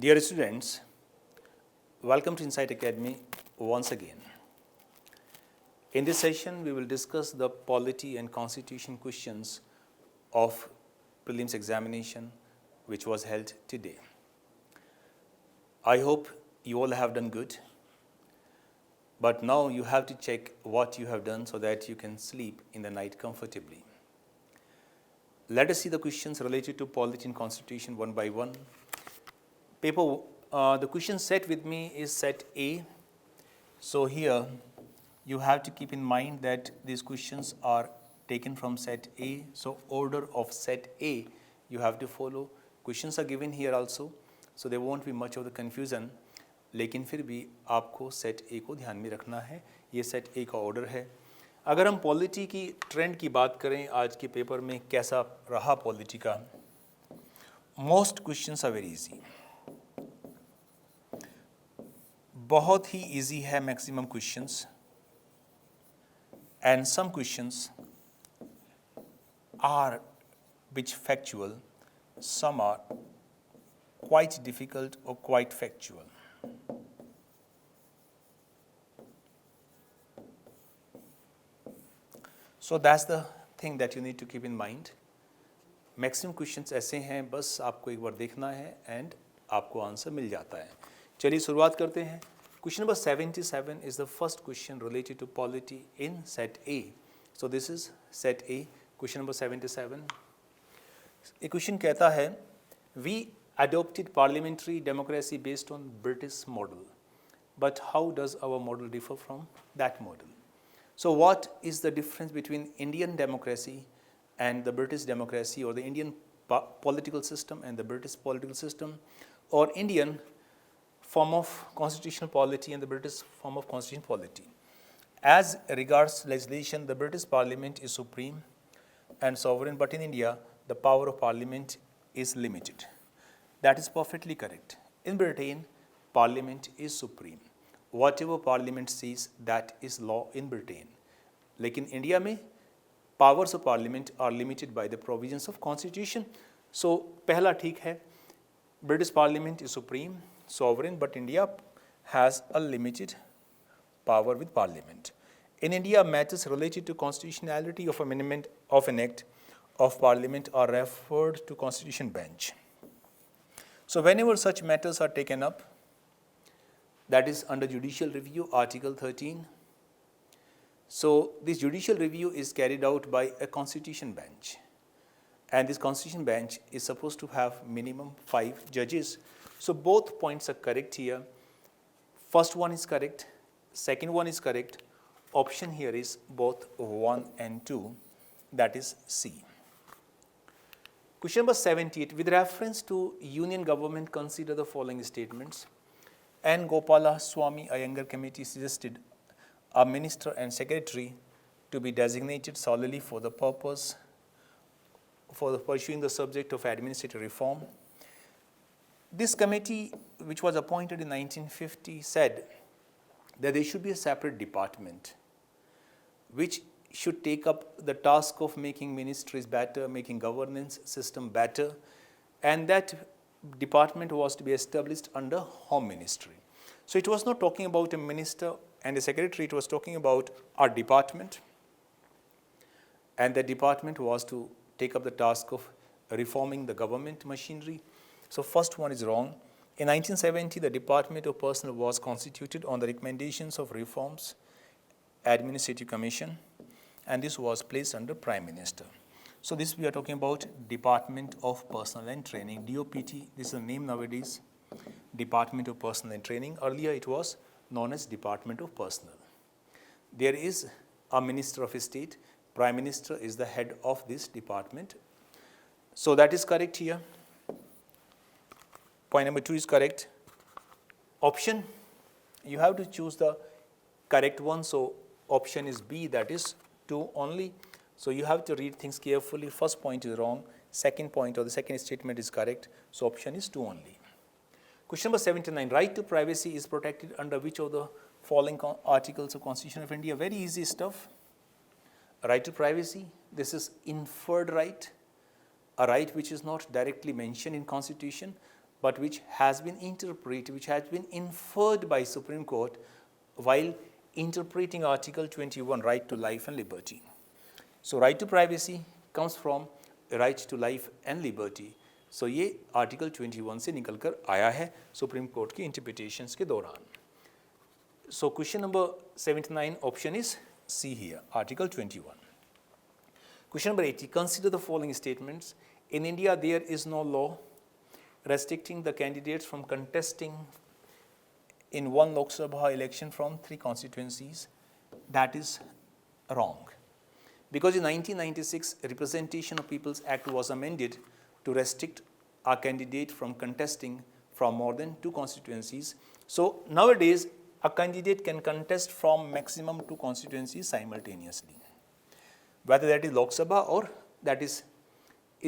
Dear students, welcome to Insight Academy once again. In this session, we will discuss the polity and constitution questions of prelims examination which was held today. I hope you all have done good, but now you have to check what you have done so that you can sleep in the night comfortably. Let us see the questions related to polity and constitution one by one. The question set with me is set A. So here you have to keep in mind that these questions are taken from set A. So order of set A you have to follow. Questions are given here also, so there won't be much of the confusion. लेकिन फिर भी आपको set ए को ध्यान में रखना है. ये सेट ए का ऑर्डर है. अगर हम पॉलिटी की ट्रेंड की बात करें, आज के पेपर में कैसा रहा पॉलिटी का, most questions are very easy. बहुत ही इजी है maximum questions, and some questions are which factual, some are quite difficult or quite factual. So that's the thing that you need to keep in mind. Maximum questions ऐसे हैं, बस आपको एक बार देखना है एंड आपको आंसर मिल जाता है. चलिए शुरुआत करते हैं. Question number 77 is the first question related to polity in set A. So this is set A, question number 77. एक क्वेश्चन कहता है, we adopted parliamentary democracy based on British model, but how does our model differ from that model? So what is the difference between Indian democracy and the British democracy, or the Indian political system and the British political system, or Indian form of constitutional polity and the British form of constitutional polity? As regards legislation, the British Parliament is supreme and sovereign, but in India, the power of Parliament is limited. That is perfectly correct. In Britain, Parliament is supreme. Whatever Parliament says, that is law in Britain. लेकिन India में powers of Parliament are limited by the provisions of Constitution. So पहला ठीक है, British Parliament is supreme, sovereign, but India has a limited power with Parliament. In India, matters related to constitutionality of amendment of an act of Parliament are referred to Constitution Bench. So whenever such matters are taken up, that is under judicial review, Article 13. So this judicial review is carried out by a Constitution Bench. And this Constitution Bench is supposed to have minimum 5 judges. So both points are correct here. First one is correct, second one is correct. Option here is both 1 and 2, that is C. Question number 78, with reference to union government, consider the following statements. N. Gopala Swamy Iyengar Committee suggested a minister and secretary to be designated solely for the purpose for pursuing the subject of administrative reform. This committee, which was appointed in 1950, said that there should be a separate department which should take up the task of making ministries better, making governance system better, and that department was to be established under Home Ministry. So it was not talking about a minister and a secretary, it was talking about our department, and the department was to take up the task of reforming the government machinery. So first one is wrong. In 1970, the Department of Personnel was constituted on the recommendations of Reforms Administrative Commission, and this was placed under Prime Minister. So this we are talking about Department of Personnel and Training, DOPT. This is the name nowadays, Department of Personnel and Training. Earlier it was known as Department of Personnel. There is a Minister of State. Prime Minister is the head of this department. So that is correct here. Point number 2 is correct. Option, you have to choose the correct one. So option is B, that is 2 only. So you have to read things carefully. First point is wrong. Second point or the second statement is correct. So option is 2 only. Question number 79. Right to privacy is protected under which of the following articles of Constitution of India? Very easy stuff. Right to privacy. This is inferred right. A right which is not directly mentioned in Constitution, but which has been interpreted, which has been inferred by Supreme Court while interpreting Article 21, right to life and liberty. So right to privacy comes from right to life and liberty. So ये article 21 से निकल कर आया है supreme court की interpretations के दौरान. So question number 79 option is C here, Article 21. Question number 80, consider the following statements. In India, there is no law restricting the candidates from contesting in one Lok Sabha election from 3 constituencies. That is wrong. Because in 1996, Representation of People's Act was amended to restrict a candidate from contesting from more than 2 constituencies. So nowadays, a candidate can contest from maximum 2 constituencies simultaneously, whether that is Lok Sabha or that is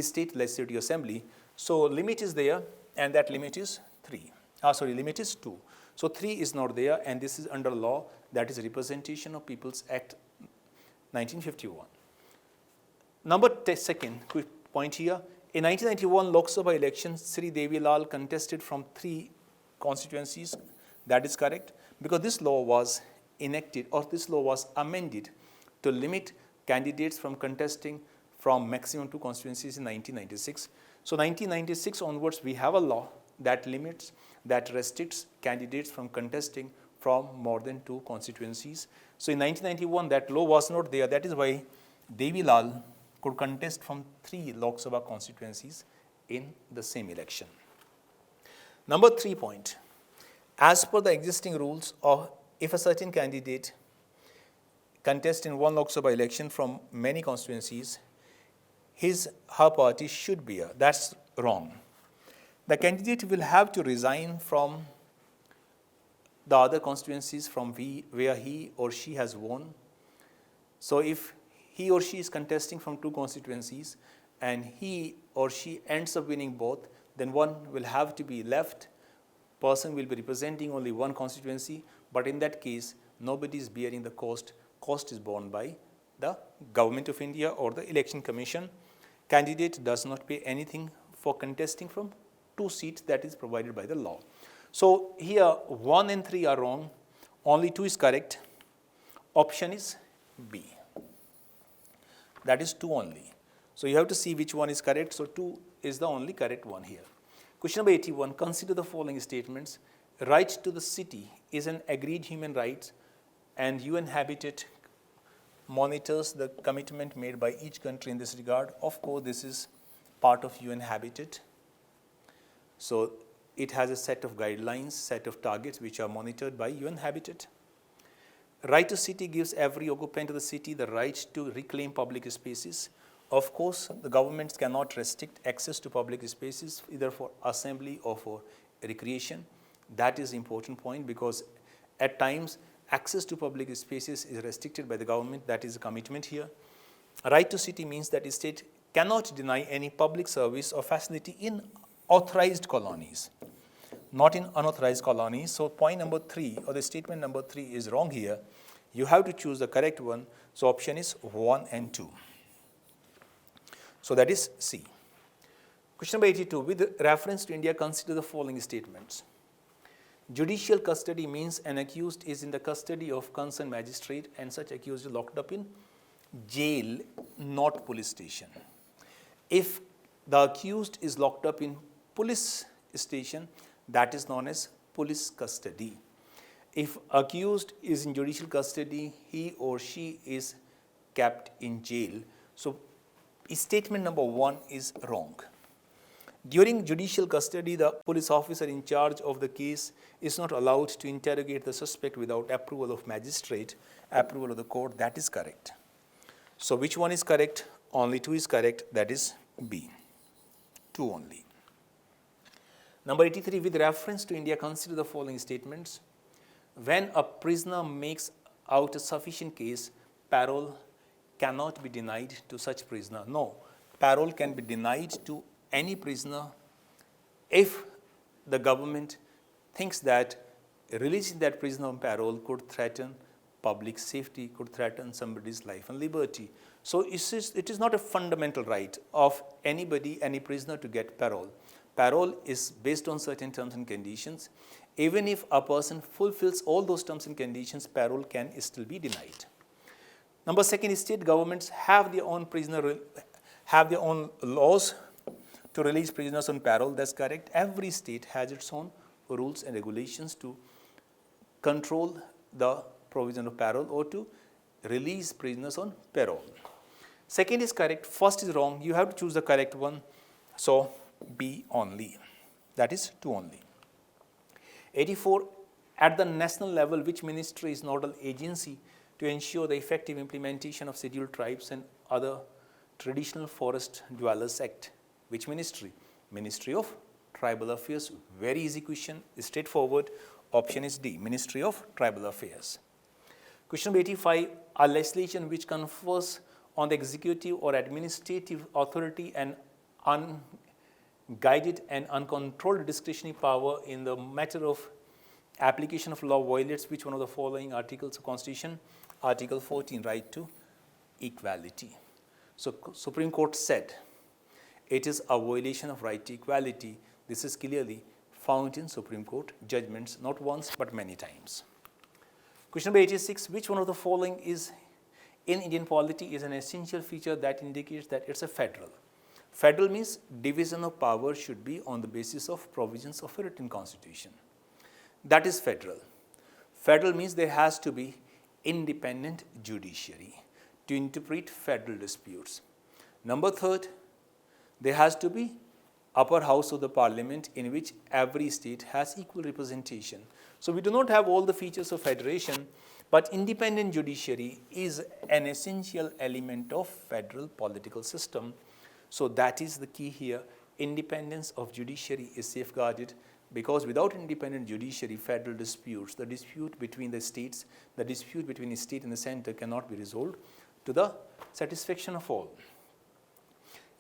State Legislative Assembly. So limit is there, and that limit is 3. Limit is 2. So 3 is not there, and this is under law, that is Representation of People's Act 1951. Second quick point here. In 1991 Lok Sabha election, Sri Devi Lal contested from 3 constituencies. That is correct, because this law was enacted, or this law was amended to limit candidates from contesting from maximum 2 constituencies in 1996. So 1996 onwards, we have a law that limits, that restricts candidates from contesting from more than 2 constituencies. So in 1991, that law was not there. That is why Devi Lal could contest from 3 Lok Sabha constituencies in the same election. Number 3 point. As per the existing rules, if a certain candidate contests in one Lok Sabha election from many constituencies, her party should bear. That's wrong. The candidate will have to resign from the other constituencies from where he or she has won. So if he or she is contesting from 2 constituencies and he or she ends up winning both, then one will have to be left. Person will be representing only one constituency, but in that case, nobody is bearing the cost. Cost is borne by the Government of India or the Election Commission. Candidate does not pay anything for contesting from 2 seats that is provided by the law. So here 1 and 3 are wrong, only 2 is correct. Option is B. That is 2 only. So you have to see which one is correct. So 2 is the only correct one here. Question number 81, consider the following statements. Right to the city is an agreed human right, and UN Habitat monitors the commitment made by each country in this regard. Of course, this is part of UN Habitat. So it has a set of guidelines, set of targets which are monitored by UN Habitat. Right to city gives every occupant of the city the right to reclaim public spaces. Of course, the governments cannot restrict access to public spaces either for assembly or for recreation. That is an important point, because at times access to public spaces is restricted by the government. That is a commitment here. Right to city means that the state cannot deny any public service or facility in authorized colonies, not in unauthorized colonies. So point number 3, or the statement number 3 is wrong here. You have to choose the correct one. So option is 1 and 2. So that is C. Question number 82, with reference to India, consider the following statements. Judicial custody means an accused is in the custody of concerned magistrate, and such accused is locked up in jail, not police station. If the accused is locked up in police station, that is known as police custody. If accused is in judicial custody, he or she is kept in jail. So statement number 1 is wrong. During judicial custody, the police officer in charge of the case is not allowed to interrogate the suspect without approval of magistrate, approval of the court. That is correct. So which one is correct? Only 2 is correct. That is B. 2 only. Number 83, with reference to India, consider the following statements. When a prisoner makes out a sufficient case, parole cannot be denied to such prisoner. No, parole can be denied to any prisoner if the government thinks that releasing that prisoner on parole could threaten public safety, could threaten somebody's life and liberty. So it is not a fundamental right of anybody, any prisoner, to get parole. Parole is based on certain terms and conditions. Even if a person fulfills all those terms and conditions, parole can still be denied. Number second, state governments have their own laws to release prisoners on parole. That's correct. Every state has its own rules and regulations to control the provision of parole or to release prisoners on parole. Second is correct. First is wrong. You have to choose the correct one. So B only. That is 2 only. 84. At the national level, which ministry is nodal agency to ensure the effective implementation of Scheduled Tribes and other Traditional Forest Dwellers Act? Which ministry? Ministry of Tribal Affairs. Very easy question, straightforward. Option is D, Ministry of Tribal Affairs. Question number 85. A legislation which confers on the executive or administrative authority and unguided and uncontrolled discretionary power in the matter of application of law violates which one of the following articles of Constitution? Article 14, right to equality. So Supreme Court said it is a violation of right to equality. This is clearly found in Supreme Court judgments, not once but many times. Question number 86. Which one of the following is in Indian polity is an essential feature that indicates that it's a federal? Federal means division of power should be on the basis of provisions of a written constitution. That is federal. Federal means there has to be independent judiciary to interpret federal disputes. Number third, there has to be upper house of the parliament in which every state has equal representation. So we do not have all the features of federation, but independent judiciary is an essential element of federal political system. So that is the key here. Independence of judiciary is safeguarded because without independent judiciary, federal disputes, the dispute between the states, the dispute between the state and the center cannot be resolved to the satisfaction of all.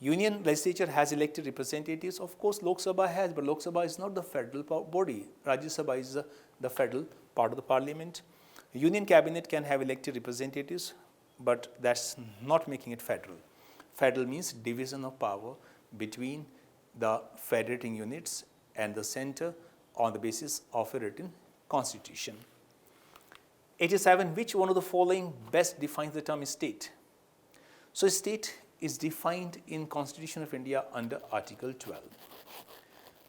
Union legislature has elected representatives. Of course, Lok Sabha has, but Lok Sabha is not the federal body. Rajya Sabha is the federal part of the parliament. Union cabinet can have elected representatives, but that's not making it federal. Federal means division of power between the federating units and the center on the basis of a written constitution. 87. Which one of the following best defines the term state? So state is defined in Constitution of India under Article 12.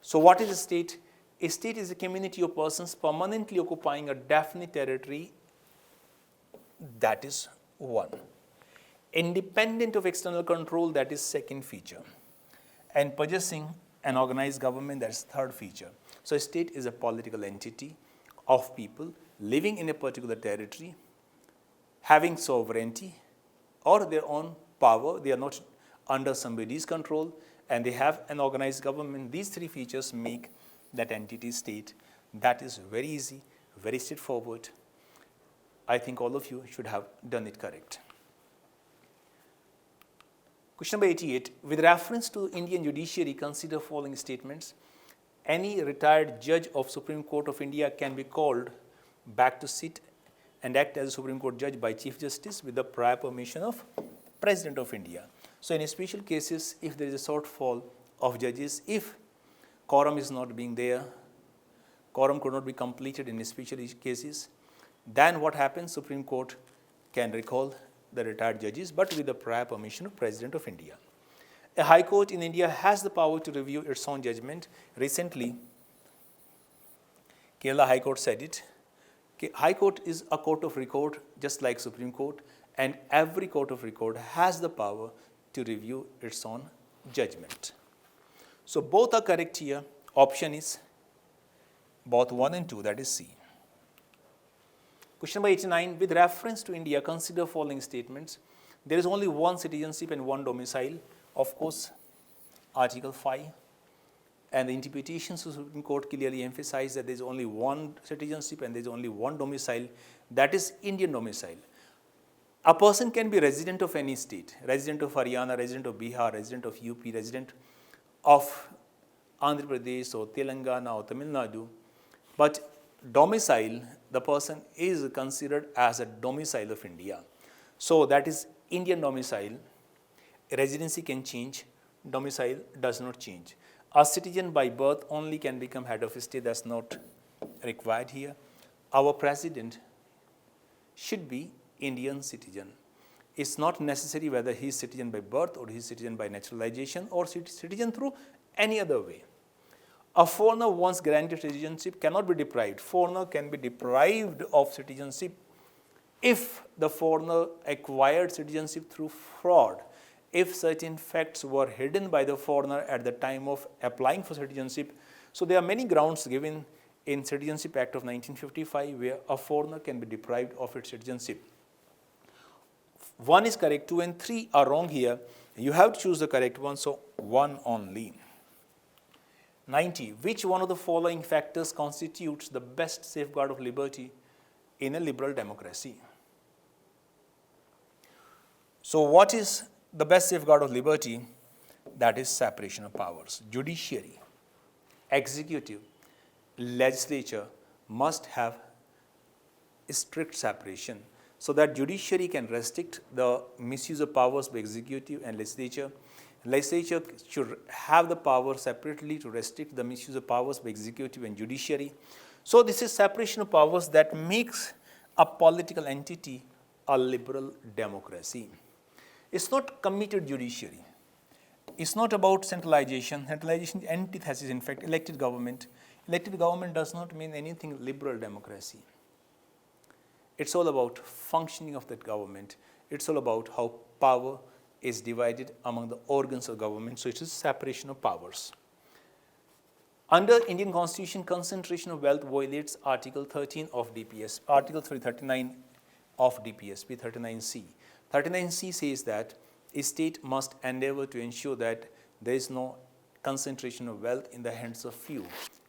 So what is a state? A state is a community of persons permanently occupying a definite territory. That is one. Independent of external control, that is second feature. And possessing an organized government, that is third feature. So a state is a political entity of people living in a particular territory, having sovereignty or their own power. They are not under somebody's control and they have an organized government. These three features make that entity state. That is very easy, very straightforward. I think all of you should have done it correct. Question number 88. With reference to Indian judiciary, consider following statements. Any retired judge of Supreme Court of India can be called back to sit and act as a Supreme Court judge by Chief Justice with the prior permission of President of India. So in special cases, if there is a shortfall of judges, if quorum is not being there, quorum could not be completed in special cases, then what happens? Supreme Court can recall the retired judges, but with the prior permission of President of India. A High Court in India has the power to review its own judgment. Recently, Kerala High Court said it. High Court is a court of record, just like Supreme Court, and every court of record has the power to review its own judgment. So both are correct here. Option is both 1 and 2, that is C. Question number 89. With reference to India, consider following statements. There is only one citizenship and one domicile. Of course, Article 5 and the interpretations of the Supreme Court clearly emphasize that there is only one citizenship and there is only one domicile. That is Indian domicile. A person can be resident of any state, resident of Haryana, resident of Bihar, resident of UP, resident of Andhra Pradesh or Telangana or Tamil Nadu, but domicile, the person is considered as a domicile of India. So that is Indian domicile. Residency can change, domicile does not change. A citizen by birth only can become head of state. That's not required here. Our president should be Indian citizen. It's not necessary whether he is citizen by birth or he is citizen by naturalization or citizen through any other way. A foreigner once granted citizenship cannot be deprived. Foreigner can be deprived of citizenship if the foreigner acquired citizenship through fraud, if certain facts were hidden by the foreigner at the time of applying for citizenship. So there are many grounds given in Citizenship Act of 1955 where a foreigner can be deprived of its citizenship. 1 is correct, 2 and 3 are wrong here. You have to choose the correct one, so 1 only. 90. Which one of the following factors constitutes the best safeguard of liberty in a liberal democracy? So what is the best safeguard of liberty? That is separation of powers. Judiciary, executive, legislature must have strict separation so that judiciary can restrict the misuse of powers by executive and legislature. Legislature should have the power separately to restrict the misuse of powers by executive and judiciary. So this is separation of powers that makes a political entity a liberal democracy. It's not committed judiciary. It's not about centralization. Centralization is antithesis, in fact, elected government. Elected government does not mean anything liberal democracy. It's all about functioning of that government. It's all about how power is divided among the organs of government. So it is separation of powers. Under Indian Constitution, concentration of wealth violates Article 13 of DPS, Article 39 of DPSP, 39C. 39C says that a state must endeavor to ensure that there is no concentration of wealth in the hands of few.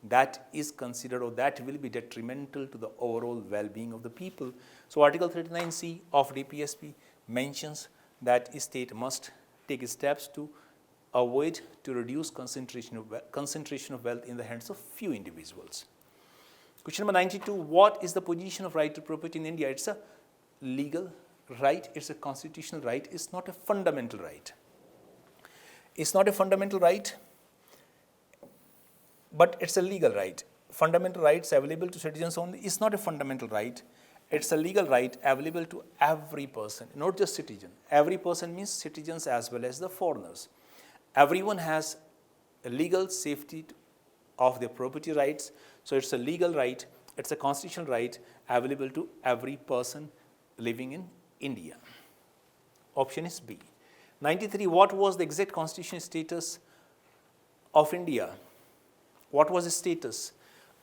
That is considered, or that will be detrimental to the overall well-being of the people. So Article 39C of DPSP mentions that a state must take steps to avoid, to reduce concentration of wealth in the hands of few individuals. Question number 92, what is the position of right to property in India? It's a legal right, it's a constitutional right, it's not a fundamental right. It's not a fundamental right, but it's a legal right. Fundamental rights available to citizens only is not a fundamental right. It's a legal right available to every person, not just citizen. Every person means citizens as well as the foreigners. Everyone has a legal safety of their property rights. So it's a legal right, it's a constitutional right available to every person living in India. Option is B. 93, what was the exact constitutional status of India? What was its status?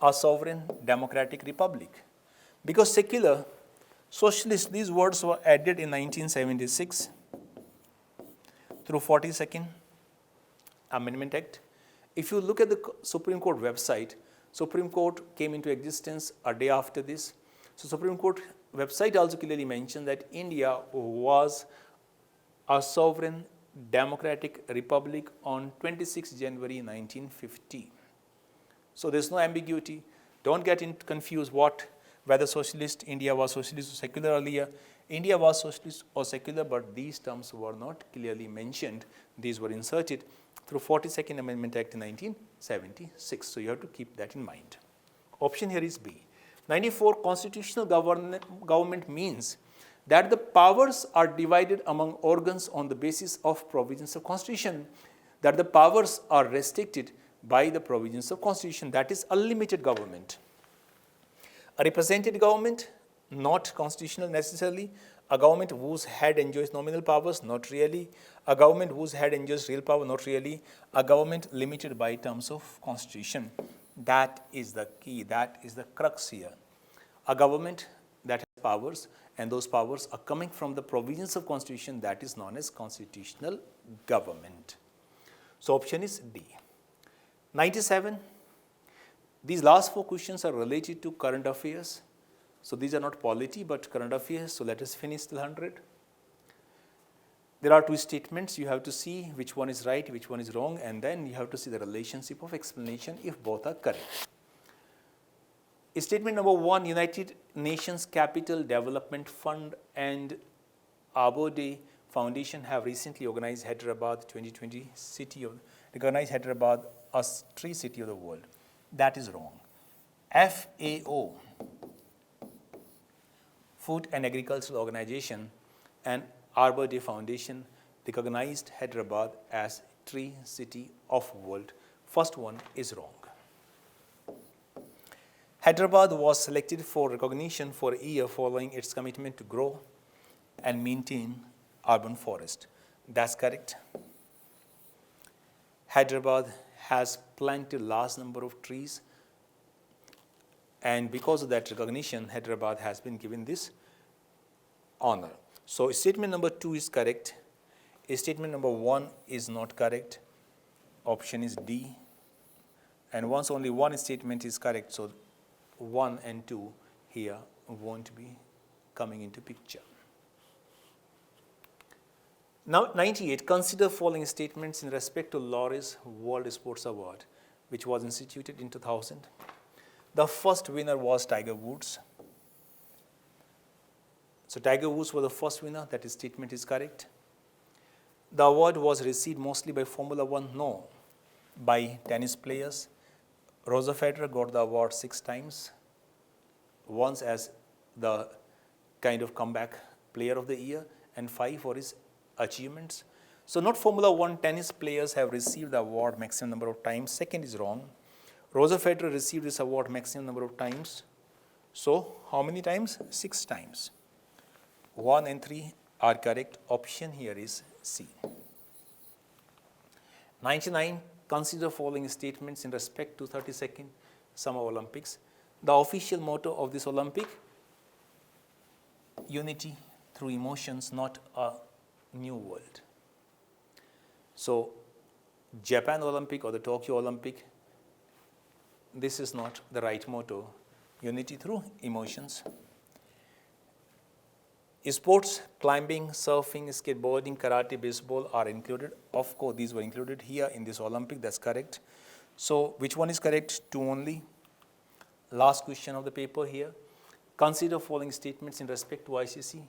A sovereign democratic republic. Because secular, socialist, these words were added in 1976 through 42nd Amendment Act. If you look at the Supreme Court website, Supreme Court came into existence a day after this. So Supreme Court website also clearly mentioned that India was a sovereign democratic republic on 26 January 1950. So there's no ambiguity. Don't get confused whether socialist India was socialist or secular earlier. India was socialist or secular, but these terms were not clearly mentioned. These were inserted through 42nd Amendment Act in 1976. So you have to keep that in mind. Option here is B. 94, constitutional government means that the powers are divided among organs on the basis of provisions of Constitution, that the powers are restricted by the provisions of Constitution. That is a limited government. A representative government, not constitutional necessarily. A government whose head enjoys nominal powers, not really. A government whose head enjoys real power, not really. A government limited by terms of Constitution. That is the key, that is the crux here. A government that has powers, and those powers are coming from the provisions of Constitution, that is known as constitutional government. So option is D. 97, these last 4 questions are related to current affairs. So these are not polity but current affairs. So let us finish till 100. There are 2 statements. You have to see which one is right, which one is wrong, and then you have to see the relationship of explanation if both are correct. Statement number 1, United Nations Capital Development Fund and Abode Foundation have recently organized Hyderabad 2020 recognized Hyderabad as tree city of the world. That is wrong. FAO, Food and Agricultural Organization, and Arbor Day Foundation recognized Hyderabad as tree city of world. First one is wrong. Hyderabad was selected for recognition for a year following its commitment to grow and maintain urban forest. That's correct. Hyderabad has planted large number of trees, and because of that recognition, Hyderabad has been given this honor. So statement number 2 is correct. Statement number 1 is not correct. Option is D. And once only one statement is correct, so 1 and 2 here won't be coming into picture. Now 98, consider following statements in respect to Laureus World Sports Award, which was instituted in 2000. The first winner was Tiger Woods. So Tiger Woods was the first winner, that statement is correct. The award was received mostly by Formula One, no, by tennis players. Roger Federer got the award 6 times, once as the kind of comeback player of the year and 5 for his achievements. So not Formula One tennis players have received the award maximum number of times. Second is wrong. Roger Federer received this award maximum number of times. So how many times? 6 times. 1 and 3 are correct. Option here is C. 99, consider following statements in respect to 32nd Summer Olympics. The official motto of this Olympic, unity through emotions, not a new world. So Japan Olympic or the Tokyo Olympic, this is not the right motto. Unity through emotions. Sports, climbing, surfing, skateboarding, karate, baseball are included. Of course, these were included here in this Olympic. That's correct. So which one is correct? 2 only. Last question of the paper here. Consider following statements in respect to ICC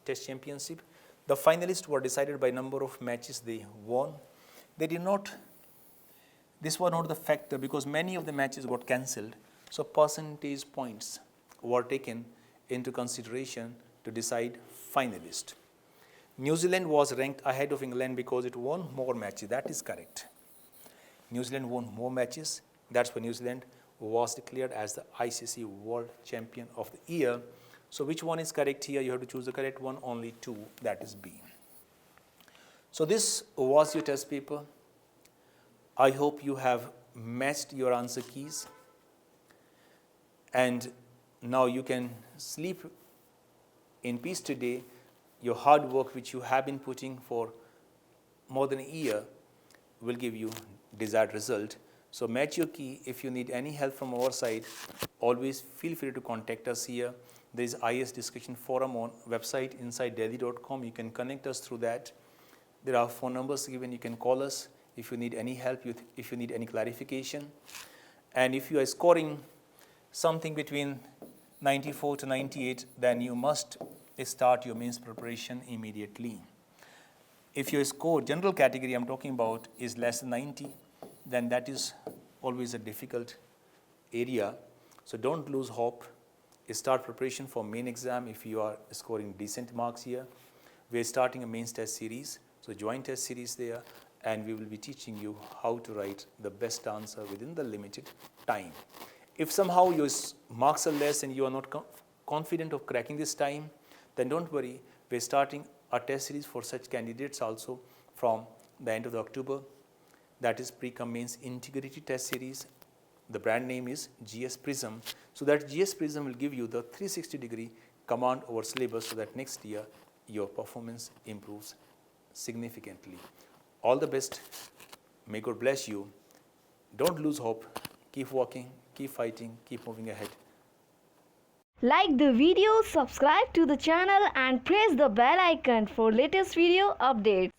Test Championship. The finalists were decided by number of matches they won. They did not, this was not the factor because many of the matches got cancelled. So percentage points were taken into consideration to decide finalist. New Zealand was ranked ahead of England because it won more matches. That is correct. New Zealand won more matches. That's why New Zealand was declared as the ICC World Champion of the Year. So which one is correct here? You have to choose the correct one, only 2, that is B. So this was your test paper. I hope you have matched your answer keys. And now you can sleep in peace today. Your hard work which you have been putting for more than a year will give you desired result. So match your key. If you need any help from our side, always feel free to contact us here. There is IS discussion forum on website insidedelhi.com. You can connect us through that. There are phone numbers given. You can call us if you need any help, if you need any clarification. And if you are scoring something between 94 to 98, then you must start your mains preparation immediately. If your score, general category I'm talking about, is less than 90, then that is always a difficult area. So don't lose hope. Start preparation for main exam if you are scoring decent marks here. We are starting a mains test series. So join test series there, and we will be teaching you how to write the best answer within the limited time. If somehow your marks are less and you are not confident of cracking this time, then don't worry. We are starting a test series for such candidates also from the end of October. That is pre-com mains integrity test series. The brand name is GS Prism. So that GS Prism will give you the 360-degree command over syllabus so that next year your performance improves significantly. All the best. May God bless you. Don't lose hope. Keep working, keep fighting, keep moving ahead. Like the video, subscribe to the channel and press the bell icon for latest video updates.